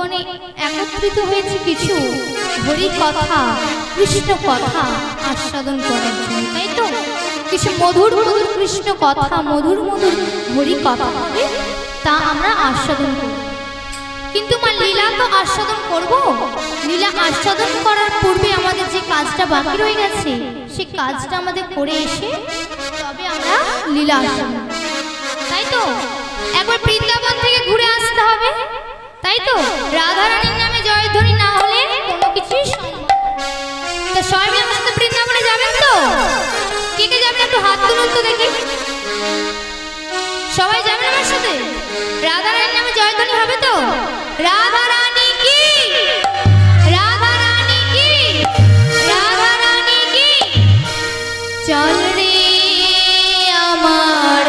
ভুবনে একত্রিত হয়েছে কিছু হরি কথা, কৃষ্ণ কথা আস্বাদন করার জন্য, তাই তো? কিছু মধুর মধুর কৃষ্ণ কথা, মধুর মধুর হরি কথা হবে, তা আমরা আস্বাদন করব। কিন্তু মা, লীলা তো আস্বাদন করব। লীলা আস্বাদন করার পূর্বে আমাদের যে কাজটা বাকি রয়ে গেছে, সেই কাজটা আমাদের করে এসে তবে আমরা লীলা আস্বাদন, তাই তো? একবার বৃন্দাবন থেকে ঘুরে আসতে হবে, তাই তো? রাধারানীর নামে জয়ধ্বনি না হলে কোনো কিছুই সম্ভব। তো সবাই মিলে আমার সাথে বৃন্দাবনে যাবেন তো? কে কে যাবেন একটু হাত তুলুন তো দেখি। সবাই যাবেন আমার সাথে? রাধারানীর নামে জয়ধ্বনি হবে তো? রাধারানী কি, রাধারানী কি, রাধারানী কি। চল রে আমার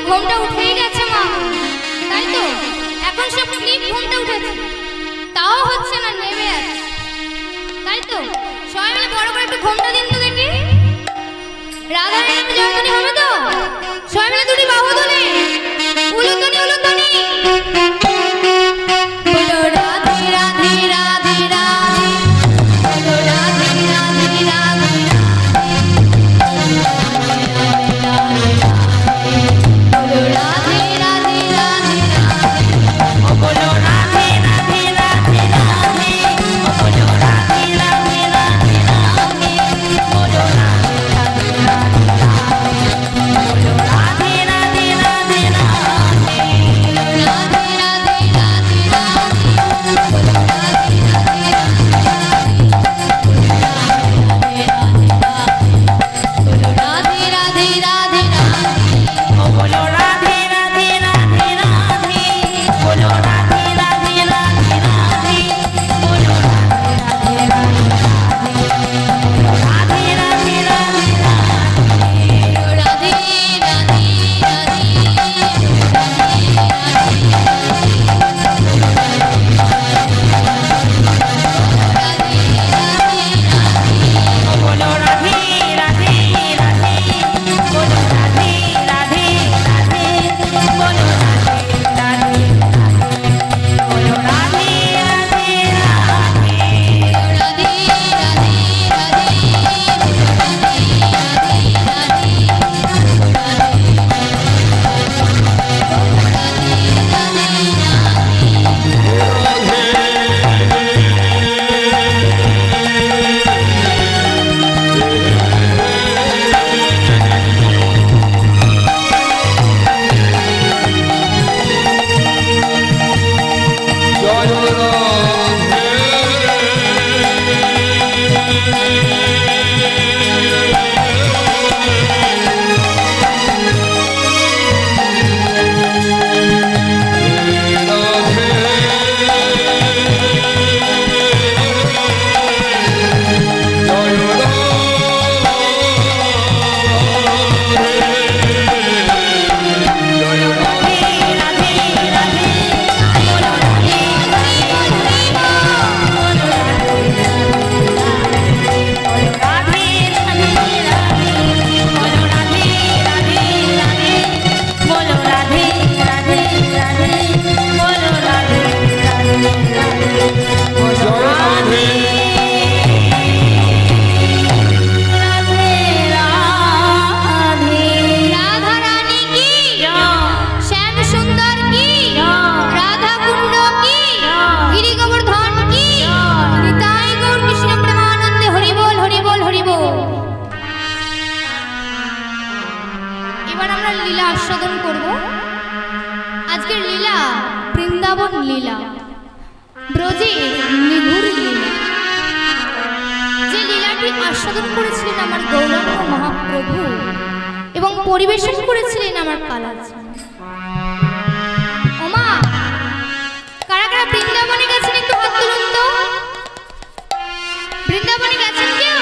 ঘুমটা উঠেই গেছে মা, তাই তো? এখন সব ক্লিপ ঘুমটা উঠেছে, তাও হচ্ছে না, নেমে যাচ্ছে, তাই তো? সবাই মিলে বড় করে একটু ঘুমটা দিন তো দেখি। রাধারানীর নামে জয়ধ্বনি হবে তো? সবাই মিলে দুটি বাহু তুলে উলুধ্বনি উলুধ্বনি। বলো রাধে রাধে রাধে রাধে, বলো রাধে রাধে রাধে রাধে, বলো রাধে রাধে রাধে রাধে, ও বলো রাধে রাধে রাধে রাধে, ও বলো রাধে রাধে রাধে রাধে, বলো রাধে রাধে রাধে রাধে। আজকের লীলা বৃন্দাবন লীলা, ব্রজের নিঘুর লীলা, যে লীলাটি আস্বাদন করেছিলেন আমার গৌরাঙ্গ মহাপ্রভু এবং পরিবেশন করেছিলেন আমার কালাজি। ওমা, কারা কারা বৃন্দাবনে গেছেন একটু হাত তুলুন তো। বৃন্দাবনে গেছেন কেউ?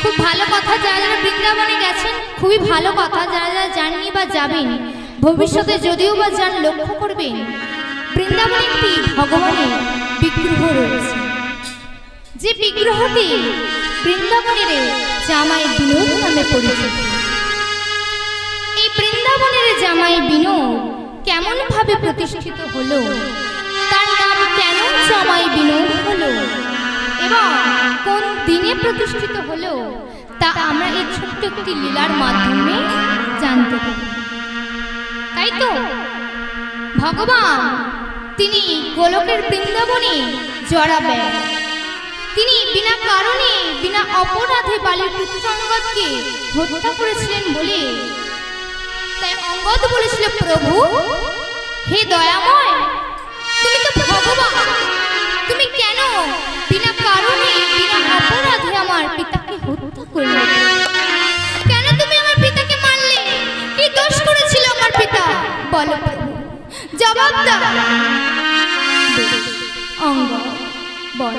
খুব ভালো কথা, যারা যারা বৃন্দাবনে গেছেন খুবই ভালো কথা। যারা যারা যাননি বা যাবেন, ভবিষ্যতে যদিও বা যান, লক্ষ্য করবেন বৃন্দাবনে একটি ভগবানের বিগ্রহ রয়েছে, যে বিগ্রহটি বৃন্দাবনের জামাই বিনোদ নামে পরিচিত। এই বৃন্দাবনের জামাই বিনোদ কেমন ভাবে প্রতিষ্ঠিত হলো, তার নাম কেন জামাই বিনোদ হলো এবং কোন দিনে প্রতিষ্ঠিত হলো, তা আমরা এই ছোট্ট একটি লীলার মাধ্যমে জানতে পারি। তাই তো ভগবান তিনি গোলকের বৃন্দাবনে জড়াবেন। তিনি বিনা কারণে বিনা অপরাধে বালির পুত্র অঙ্গদকে হত্যা করেছিলেন বলে তাই অঙ্গদ বলেছিল, প্রভু হে দয়াময়, তুমি তো ভগবান, তুমি কেন বিনা কারণে বিনা অপরাধে আমার পিতাকে হত্যা করলে? কেন তুমি আমার পিতাকে মারলে? কি দোষ করেছিল আমার পিতা? বলো প্রভু, জবাব দাও। অঙ্গদ বল,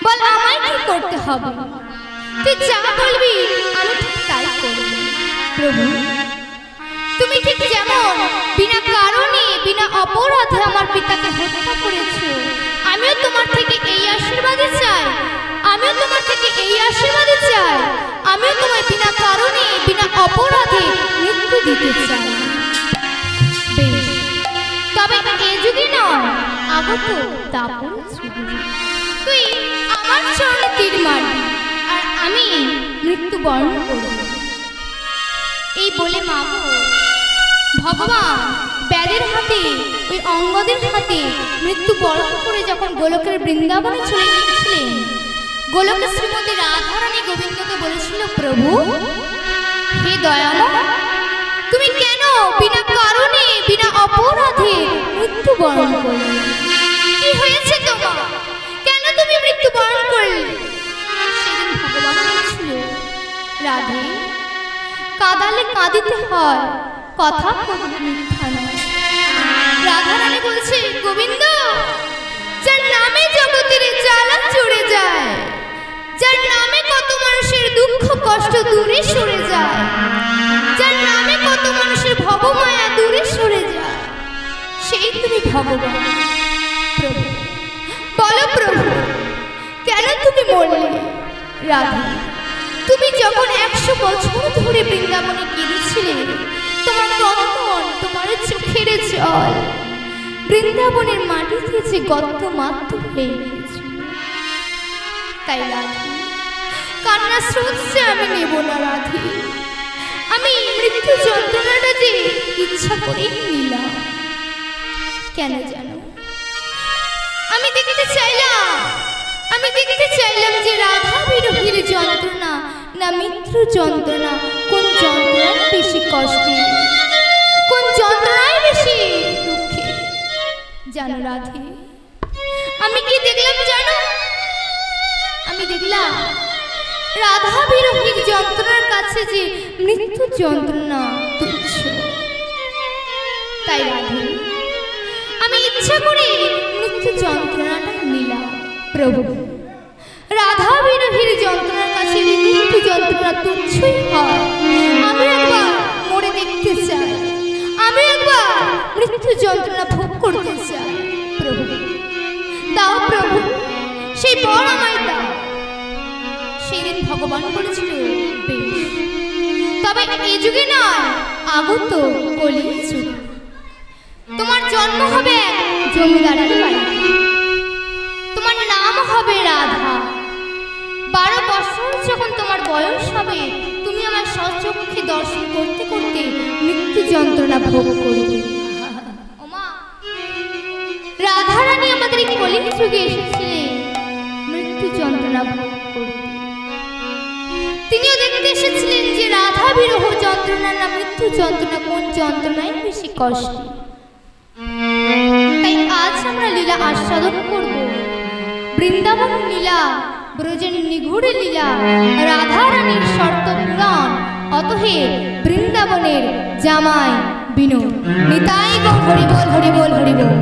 বল আমায় কি করতে হবে? তুই যা বলবি আমি ঠিক তাই করব। প্রভু তুমি ঠিক যেমন বিনা কারণে বিনা অপরাধে আমার পিতাকে হত্যা করেছো, আমিও তোমার থেকে এই আশীর্বাদই চাই, আমিও তোমার থেকে এই আশীর্বাদই চাই, আমিও তোমায় বিনা কারণে বিনা অপরাধে মৃত্যু দিতে চাই। বেশ, তবে এ যুগে নয়, আগত দাপর যুগে তুই আমার চরণে তীর মারবি আর আমি মৃত্যুবরণ করব। এই বলে মাগো ভগবান ব্যাদের হাতে, ওই অঙ্গদের হাতে মৃত্যুবরণ করে যখন গোলকের বৃন্দাবনে চলে গিয়েছিলেন, গোলকের শ্রীমতী রাধারানী গোবিন্দকে বলেছিল, প্রভু হে দয়াময়, তুমি কেন বিনা কারণে বিনা অপরাধে মৃত্যুবরণ করলে? কি হয়েছে তোমার? কেন তুমি মৃত্যুবরণ করলে? সেদিন ভগবান বলেছিল, রাধে কাঁদালে কাঁদিতে হয়, কথা কখনো মিথ্যা নয়। রাধারানী বলছে, গোবিন্দ যার নামে জগতের জ্বালা চড়ে যায়, যার নামে কত মানুষের দুঃখ কষ্ট দূরে সরে যায়, যার নামে কত মানুষের ভবমায়া দূরে সরে যায়, সেই তুমি ভগবান। প্রভু বলো প্রভু, কেন তুমি মরলে? রাধা তুমি যখন 100 বছর ধরে বৃন্দাবনে কেঁদেছিলে, তোমার কন্দন, তোমার চোখের জল বৃন্দাবনের মাটিতে যে গর্ত মাত্র হয়ে গিয়েছিল। তাই রাধে কান্না স্রোত আমি নেব না রাধে, আমি মৃত্যু যন্ত্রণাটা যে ইচ্ছা করেই নিলাম। কেন জানো? আমি দেখতে চাইলাম যে রাধা বিরহীর যন্ত্রণা না মৃত্যু যন্ত্রণা, কোন যন্ত্রণায় বেশি কষ্টে, কোন যন্ত্রণায় বেশি দুঃখে। জানো রাধে আমি কি দেখলাম জানো? আমি দেখলাম রাধা বিরহীর যন্ত্রণার কাছে যে মৃত্যু যন্ত্রণা তুচ্ছ। তাই রাধে আমি ইচ্ছা করে মৃত্যু যন্ত্রণাটা নিলাম। প্রভু রাধা বিরহীর যন্ত্রণার কাছে মৃত্যু যন্ত্রণা তুচ্ছই হয়, আমি একবার মরে দেখতে চাই, আমি একবার মৃত্যু যন্ত্রণা ভোগ করতে চাই। প্রভু দাও, প্রভু সেই বর আমায় দাও। সেদিন ভগবান বলেছিল, বেশ, তবে এই যুগে নয়, আগত কলির যুগ তোমার জন্ম হবে জমিদারের বাড়িতে, তোমার নাম হবে রাধা। 12 বছর যখন তোমার বয়স হবে, তুমি আমার সচক্ষে দর্শন করতে করতে মৃত্যু যন্ত্রণা ভোগ করবে। ওমা রাধারানী আমাদের এই কলির যুগে এসেছিলেন মৃত্যু যন্ত্রণা ভোগ করতে। তিনিও দেখতে এসেছিলেন যে রাধা বিরহ যন্ত্রণা না মৃত্যু যন্ত্রণা, কোন যন্ত্রণায় বেশি কষ্ট। তাই আজ আমরা লীলা আস্বাদন করব, বৃন্দাবন লীলা, ব্রজের নিঘুড় লীলা, রাধা রানীর শর্ত পুরাণ, অতএব বৃন্দাবনের জামাই বিনোদ। নিতাই গো হরি বল, হরি বল, হরি বল।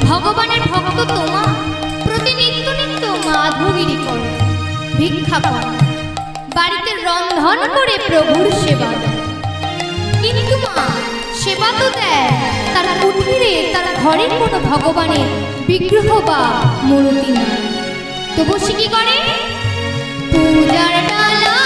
ভগবানের ভক্ত তোমা প্রতিনিত্য নিত্য মাধবগিরি করে, ভিক্ষা করে, বাড়িতে রন্ধন করে প্রভুর সেবা দেয়। কিন্তু মা সেবা তো দেয়, তার কুঠিরে তার ঘরে কোনো ভগবানের বিগ্রহ বা মূর্তি নেই। তবু সে কি করে? পূজার ডালা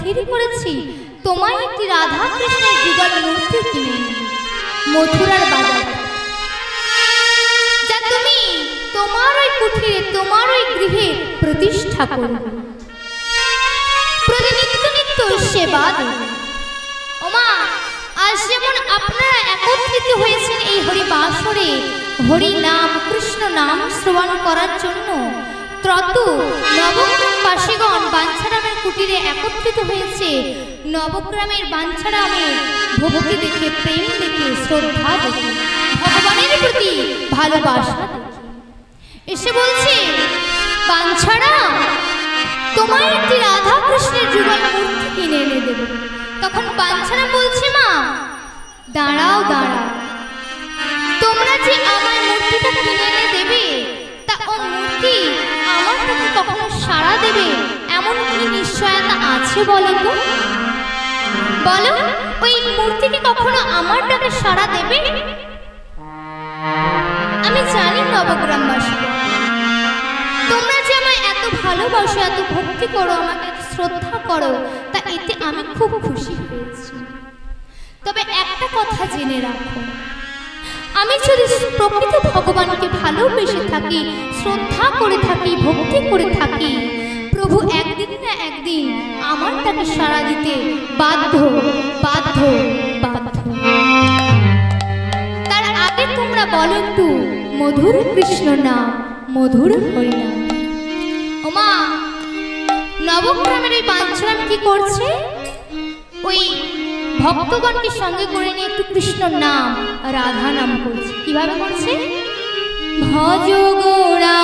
স্থির করেছি তোমায় একটি রাধা কৃষ্ণের যুগল মূর্তি কিনে মথুরার বাজার, যা তুমি তোমার ওই কুঠিরে তোমার ওই গৃহে প্রতিষ্ঠা করবে, প্রতিনিত্য নিত্য সেবা দেবে। ওমা, আজ যেমন আপনারা একত্রিত হয়েছেন এই হরিবাসরে হরি নাম কৃষ্ণ নাম শ্রবণ করার জন্য, তত নবগ্রামবাসীগণ বাঞ্ছারামের কুটিরে একত্রিত হয়েছে নবগ্রামের বাঞ্ছারামের ভক্তি দেখে, প্রেম দেখে, শ্রদ্ধা দেখে, ভগবানের প্রতি ভালোবাসা দেখে এসে বলছে, বাঞ্ছারাম তোমার একটি রাধা কৃষ্ণের যুগল মূর্তি কিনে এনে দেবে। তখন বাঞ্ছারাম বলছে, মা দাঁড়াও দাঁড়াও, তোমরা যে আমার মূর্তিটা কিনে এনে দেবে, তা ও মূর্তি আমার কাছে কখনো সাড়া দেবে এমন কি নিশ্চয়তা আছে বলো তো? বলো, ওই মূর্তি কি কখনো আমার ডাকে সাড়া দেবে? আমি জানি নবগ্রামবাসী, তোমরা যে আমায় এত ভালোবাসো, এত ভক্তি করো, আমাকে শ্রদ্ধা করো, তা এতে আমি খুব খুশি হয়েছি। তবে একটা কথা জেনে রাখো, আমি যদি প্রকৃত ভগবানকে ভালোবেসে থাকি, শ্রদ্ধা করে থাকি, ভক্তি করে থাকি, প্রভু একদিন না একদিন আমার তাকে সাড়া দিতে বাধ্য বাধ্য বাধ্য। তার আগে তোমরা বলো একটু মধুর কৃষ্ণ নাম, মধুর হরিনাম। ওমা, নবগ্রামের ওই বাঞ্ছারাম কি করছে? ওই ভক্তগণকে সঙ্গে করে নিয়ে একটু কৃষ্ণ নাম, রাধা নাম করছে। কিভাবে করছে? ভজ গোরা